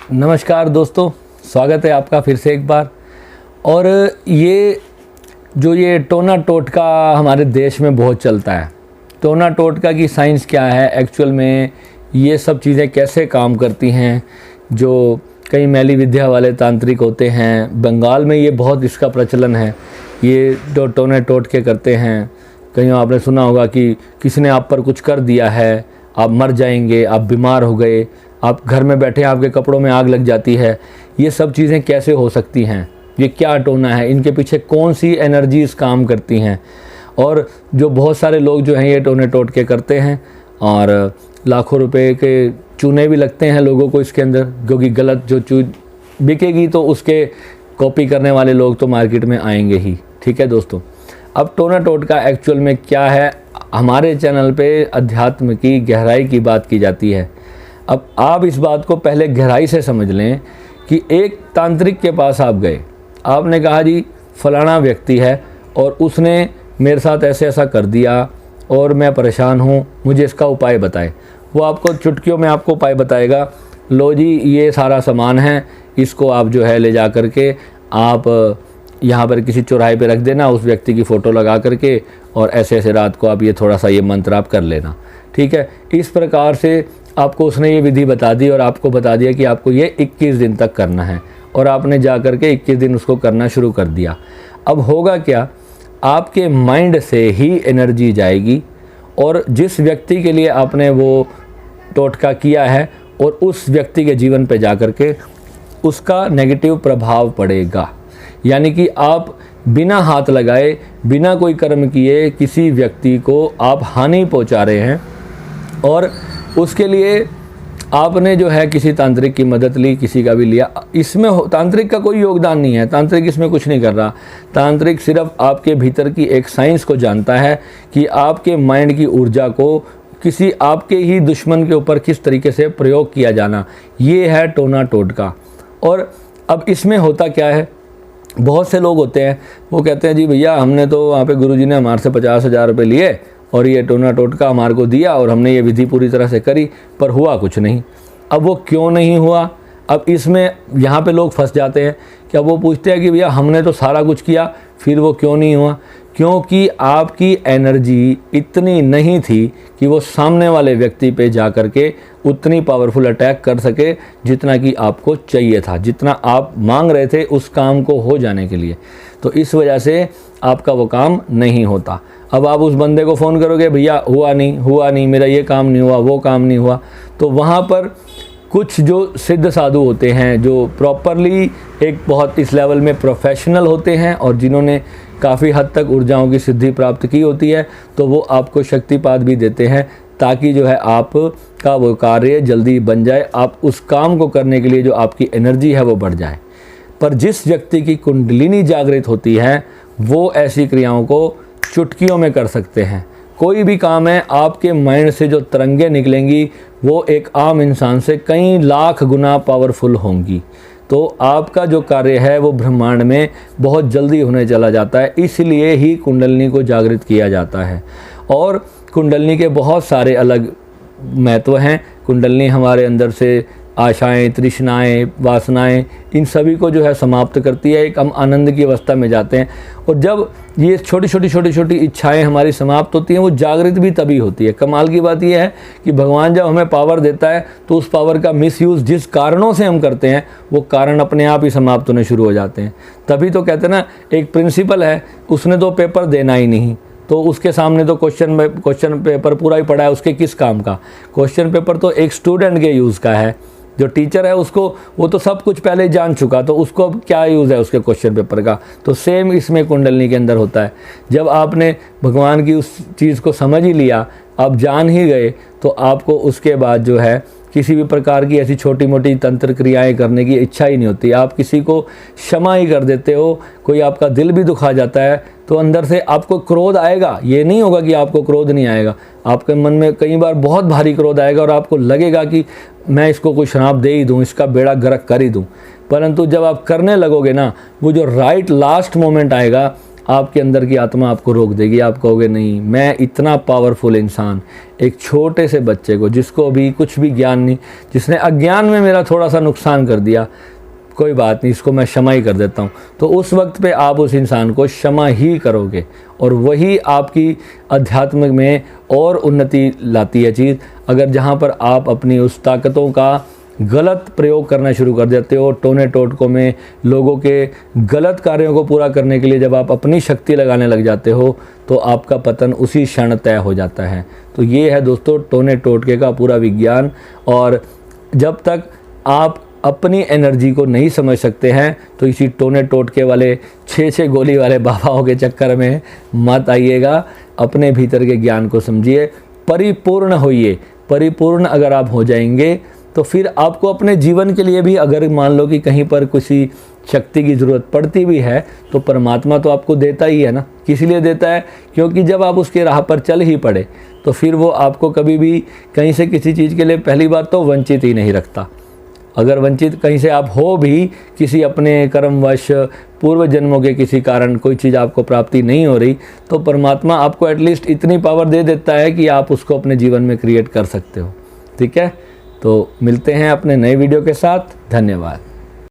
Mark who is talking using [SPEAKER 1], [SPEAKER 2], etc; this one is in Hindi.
[SPEAKER 1] नमस्कार दोस्तों, स्वागत है आपका फिर से एक बार। और ये टोना टोटका हमारे देश में बहुत चलता है। टोना टोटका की साइंस क्या है, एक्चुअल में ये सब चीज़ें कैसे काम करती हैं। जो कई मैली विद्या वाले तांत्रिक होते हैं, बंगाल में ये बहुत इसका प्रचलन है। ये जो टोने टोटके करते हैं, कहीं आपने सुना होगा कि किसी ने आप पर कुछ कर दिया है, आप मर जाएंगे, आप बीमार हो गए, आप घर में बैठे आपके कपड़ों में आग लग जाती है। ये सब चीज़ें कैसे हो सकती हैं, ये क्या टोना है, इनके पीछे कौन सी एनर्जीज काम करती हैं। और जो बहुत सारे लोग जो हैं ये टोने टोटके करते हैं और लाखों रुपए के चूने भी लगते हैं लोगों को इसके अंदर, क्योंकि गलत जो चीज़ बिकेगी तो उसके कॉपी करने वाले लोग तो मार्केट में आएंगे ही। ठीक है दोस्तों, अब टोना टोटका एक्चुअल में क्या है, हमारे चैनल पे अध्यात्म की गहराई की बात की जाती है। अब आप इस बात को पहले गहराई से समझ लें कि एक तांत्रिक के पास आप गए, आपने कहा जी फलाना व्यक्ति है और उसने मेरे साथ ऐसे ऐसा कर दिया और मैं परेशान हूँ, मुझे इसका उपाय बताए। वो आपको चुटकियों में आपको उपाय बताएगा, लो जी ये सारा सामान है, इसको आप जो है ले जा कर के आप यहाँ पर किसी चौराहे पे रख देना, उस व्यक्ति की फ़ोटो लगा करके, और ऐसे ऐसे रात को आप ये थोड़ा सा ये मंत्र आप कर लेना। ठीक है, इस प्रकार से आपको उसने ये विधि बता दी और आपको बता दिया कि आपको ये 21 दिन तक करना है, और आपने जा कर के 21 दिन उसको करना शुरू कर दिया। अब होगा क्या, आपके माइंड से ही एनर्जी जाएगी और जिस व्यक्ति के लिए आपने वो टोटका किया है और उस व्यक्ति के जीवन पे जा कर के उसका नेगेटिव प्रभाव पड़ेगा। यानी कि आप बिना हाथ लगाए, बिना कोई कर्म किए किसी व्यक्ति को आप हानि पहुंचा रहे हैं, और उसके लिए आपने जो है किसी तांत्रिक की मदद ली, किसी का भी लिया। इसमें तांत्रिक का कोई योगदान नहीं है, तांत्रिक इसमें कुछ नहीं कर रहा। तांत्रिक सिर्फ आपके भीतर की एक साइंस को जानता है कि आपके माइंड की ऊर्जा को किसी आपके ही दुश्मन के ऊपर किस तरीके से प्रयोग किया जाना, ये है टोना टोटका। और अब इसमें होता क्या है, बहुत से लोग होते हैं वो कहते हैं जी भैया हमने तो वहाँ पे गुरुजी ने हमारे से 50,000 रुपये लिए और ये टोना टोटका हमारे को दिया और हमने ये विधि पूरी तरह से करी, पर हुआ कुछ नहीं। अब वो क्यों नहीं हुआ, अब इसमें यहाँ पे लोग फंस जाते हैं कि अब वो पूछते हैं कि भैया हमने तो सारा कुछ किया फिर वो क्यों नहीं हुआ। क्योंकि आपकी एनर्जी इतनी नहीं थी कि वो सामने वाले व्यक्ति पे जा कर के उतनी पावरफुल अटैक कर सके जितना कि आपको चाहिए था, जितना आप मांग रहे थे उस काम को हो जाने के लिए। तो इस वजह से आपका वो काम नहीं होता। अब आप उस बंदे को फ़ोन करोगे, भैया हुआ नहीं, मेरा ये काम नहीं हुआ, वो काम नहीं हुआ, तो वहाँ पर कुछ जो सिद्ध साधु होते हैं, जो प्रॉपरली एक बहुत इस लेवल में प्रोफेशनल होते हैं और जिन्होंने काफ़ी हद तक ऊर्जाओं की सिद्धि प्राप्त की होती है, तो वो आपको शक्तिपात भी देते हैं ताकि जो है आपका वो कार्य जल्दी बन जाए, आप उस काम को करने के लिए जो आपकी एनर्जी है वो बढ़ जाए। पर जिस व्यक्ति की कुंडलिनी जागृत होती है वो ऐसी क्रियाओं को चुटकियों में कर सकते हैं। कोई भी काम है, आपके माइंड से जो तरंगे निकलेंगी वो एक आम इंसान से कई लाख गुना पावरफुल होंगी। तो आपका जो कार्य है वो ब्रह्मांड में बहुत जल्दी होने चला जाता है। इसलिए ही कुंडलिनी को जागृत किया जाता है। और कुंडलिनी के बहुत सारे अलग महत्व हैं। कुंडलिनी हमारे अंदर से आशाएं, तृष्णाएं, वासनाएं, इन सभी को जो है समाप्त करती है। एक हम आनंद की अवस्था में जाते हैं, और जब ये छोटी छोटी इच्छाएं हमारी समाप्त होती हैं वो जागृत भी तभी होती है। कमाल की बात यह है कि भगवान जब हमें पावर देता है तो उस पावर का मिसयूज़ जिस कारणों से हम करते हैं वो कारण अपने आप ही समाप्त होने शुरू हो जाते हैं। तभी तो कहते हैं ना, एक प्रिंसिपल है, उसने तो पेपर देना ही नहीं, तो उसके सामने तो क्वेश्चन पेपर पूरा ही पड़ा है, उसके किस काम का। क्वेश्चन पेपर तो एक स्टूडेंट के यूज़ का है, जो टीचर है उसको वो तो सब कुछ पहले ही जान चुका, तो उसको अब क्या यूज़ है उसके क्वेश्चन पेपर का। तो सेम इसमें कुंडलिनी के अंदर होता है। जब आपने भगवान की उस चीज़ को समझ ही लिया, आप जान ही गए, तो आपको उसके बाद जो है किसी भी प्रकार की ऐसी छोटी मोटी तंत्र क्रियाएं करने की इच्छा ही नहीं होती। आप किसी को क्षमा ही कर देते हो। कोई आपका दिल भी दुखा जाता है तो अंदर से आपको क्रोध आएगा, ये नहीं होगा कि आपको क्रोध नहीं आएगा। आपके मन में कई बार बहुत भारी क्रोध आएगा और आपको लगेगा कि मैं इसको कोई शराब दे ही दूँ, इसका बेड़ा गर्क कर ही दूँ। परंतु जब आप करने लगोगे ना, वो जो राइट लास्ट मोमेंट आएगा, आपके अंदर की आत्मा आपको रोक देगी। आप कहोगे नहीं, मैं इतना पावरफुल इंसान, एक छोटे से बच्चे को जिसको अभी कुछ भी ज्ञान नहीं, जिसने अज्ञान में मेरा थोड़ा सा नुकसान कर दिया, कोई बात नहीं, इसको मैं क्षमा ही कर देता हूँ। तो उस वक्त पे आप उस इंसान को क्षमा ही करोगे और वही आपकी अध्यात्म में और उन्नति लाती है चीज़। अगर जहाँ पर आप अपनी उस ताकतों का गलत प्रयोग करना शुरू कर देते हो, टोने टोटकों में लोगों के गलत कार्यों को पूरा करने के लिए जब आप अपनी शक्ति लगाने लग जाते हो, तो आपका पतन उसी क्षण तय हो जाता है। तो ये है दोस्तों टोने टोटके का पूरा विज्ञान। और जब तक आप अपनी एनर्जी को नहीं समझ सकते हैं तो इसी टोने टोटके वाले 6-6 गोली वाले बाबाओं के चक्कर में मत आइएगा। अपने भीतर के ज्ञान को समझिए, परिपूर्ण होइए। परिपूर्ण अगर आप हो जाएंगे तो फिर आपको अपने जीवन के लिए भी, अगर मान लो कि कहीं पर किसी शक्ति की ज़रूरत पड़ती भी है तो परमात्मा तो आपको देता ही है ना। किस लिए देता है? क्योंकि जब आप उसके राह पर चल ही पड़े तो फिर वो आपको कभी भी कहीं से किसी चीज़ के लिए पहली बात तो वंचित ही नहीं रखता। अगर वंचित कहीं से आप हो भी, किसी अपने कर्मवश पूर्व जन्मों के किसी कारण कोई चीज़ आपको प्राप्ति नहीं हो रही, तो परमात्मा आपको एटलीस्ट इतनी पावर दे देता है कि आप उसको अपने जीवन में क्रिएट कर सकते हो। ठीक है, तो मिलते हैं अपने नए वीडियो के साथ। धन्यवाद।